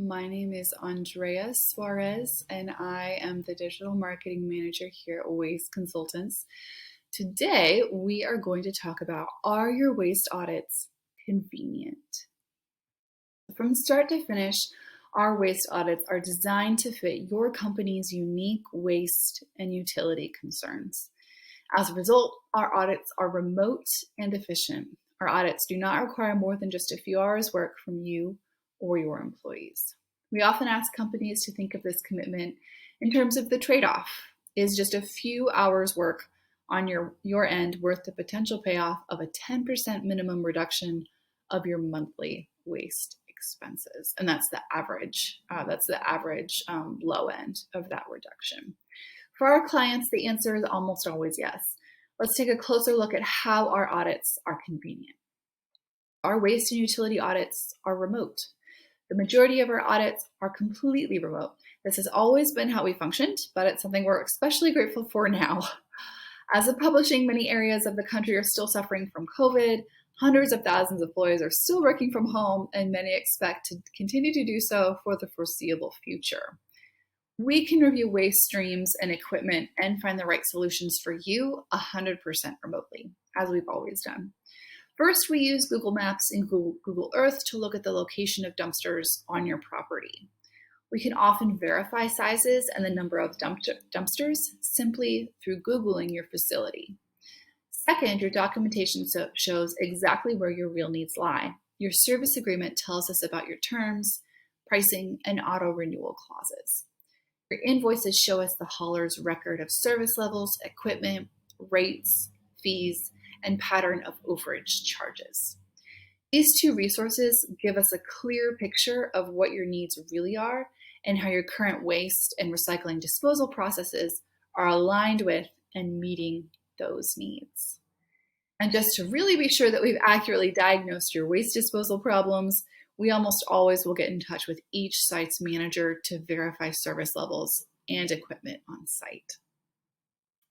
My name is Andrea Suarez, and I am the Digital Marketing Manager here at Waste Consultants. Today, we are going to talk about, are your waste audits convenient? From start to finish, our waste audits are designed to fit your company's unique waste and utility concerns. As a result, our audits are remote and efficient. Our audits do not require more than just a few hours work from you or your employees. We often ask companies to think of this commitment in terms of the trade-off. Is just a few hours work on your end worth the potential payoff of a 10% minimum reduction of your monthly waste expenses? And that's the average. Low end of that reduction. For our clients, the answer is almost always yes. Let's take a closer look at how our audits are convenient. Our waste and utility audits are remote. The majority of our audits are completely remote. This has always been how we functioned, but it's something we're especially grateful for now. As of publishing, many areas of the country are still suffering from COVID. Hundreds of thousands of employees are still working from home, and many expect to continue to do so for the foreseeable future. We can review waste streams and equipment and find the right solutions for you 100% remotely, as we've always done. First, we use Google Maps and Google Earth to look at the location of dumpsters on your property. We can often verify sizes and the number of dumpsters simply through Googling your facility. Second, your documentation shows exactly where your real needs lie. Your service agreement tells us about your terms, pricing, and auto renewal clauses. Your invoices show us the hauler's record of service levels, equipment, rates, fees, and pattern of overage charges. These two resources give us a clear picture of what your needs really are and how your current waste and recycling disposal processes are aligned with and meeting those needs. And just to really be sure that we've accurately diagnosed your waste disposal problems, we almost always will get in touch with each site's manager to verify service levels and equipment on site.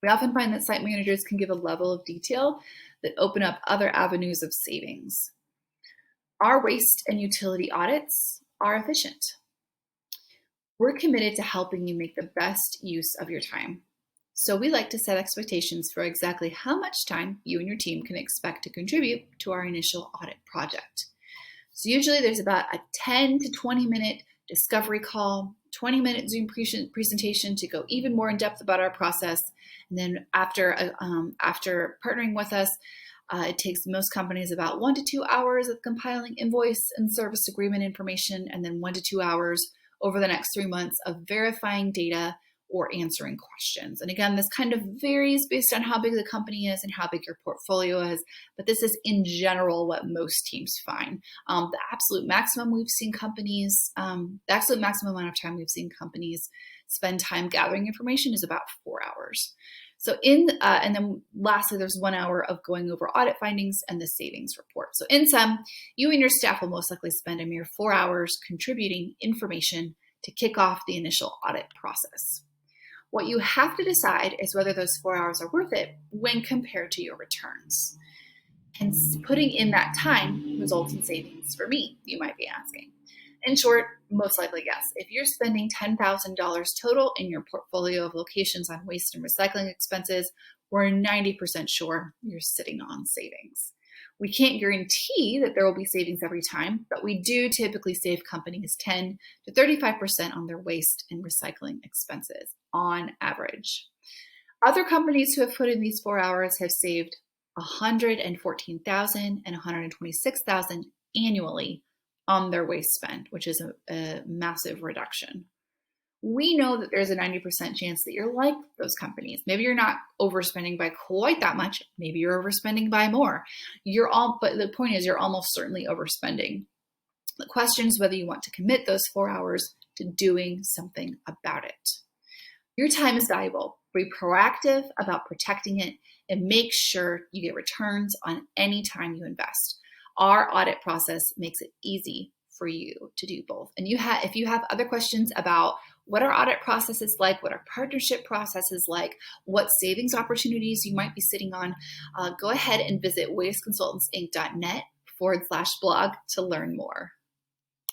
We often find that site managers can give a level of detail that open up other avenues of savings. Our waste and utility audits are efficient. We're committed to helping you make the best use of your time. So we like to set expectations for exactly how much time you and your team can expect to contribute to our initial audit project. So usually there's about a 10 to 20 minute discovery call, 20-minute Zoom presentation to go even more in depth about our process. And then after partnering with us, it takes most companies about 1 to 2 hours of compiling invoice and service agreement information, and then 1 to 2 hours over the next 3 months of verifying data or answering questions. And again, this kind of varies based on how big the company is and how big your portfolio is, but this is in general what most teams find. The absolute maximum amount of time we've seen companies spend time gathering information is about 4 hours. So and then lastly, there's 1 hour of going over audit findings and the savings report. So in sum, you and your staff will most likely spend a mere 4 hours contributing information to kick off the initial audit process. What you have to decide is whether those 4 hours are worth it when compared to your returns. And putting in that time results in savings for me, you might be asking. In short, most likely yes. If you're spending $10,000 total in your portfolio of locations on waste and recycling expenses, we're 90% sure you're sitting on savings. We can't guarantee that there will be savings every time, but we do typically save companies 10 to 35% on their waste and recycling expenses on average. Other companies who have put in these 4 hours have saved $114,000 and $126,000 annually on their waste spend, which is a massive reduction. We know that there's a 90% chance that you're like those companies. Maybe you're not overspending by quite that much. Maybe you're overspending by more. But the point is you're almost certainly overspending. The question is whether you want to commit those 4 hours to doing something about it. Your time is valuable. Be proactive about protecting it and make sure you get returns on any time you invest. Our audit process makes it easy for you to do both. And if you have other questions about what our audit process is like, what our partnership process is like, what savings opportunities you might be sitting on, go ahead and visit wasteconsultantsinc.net/blog to learn more.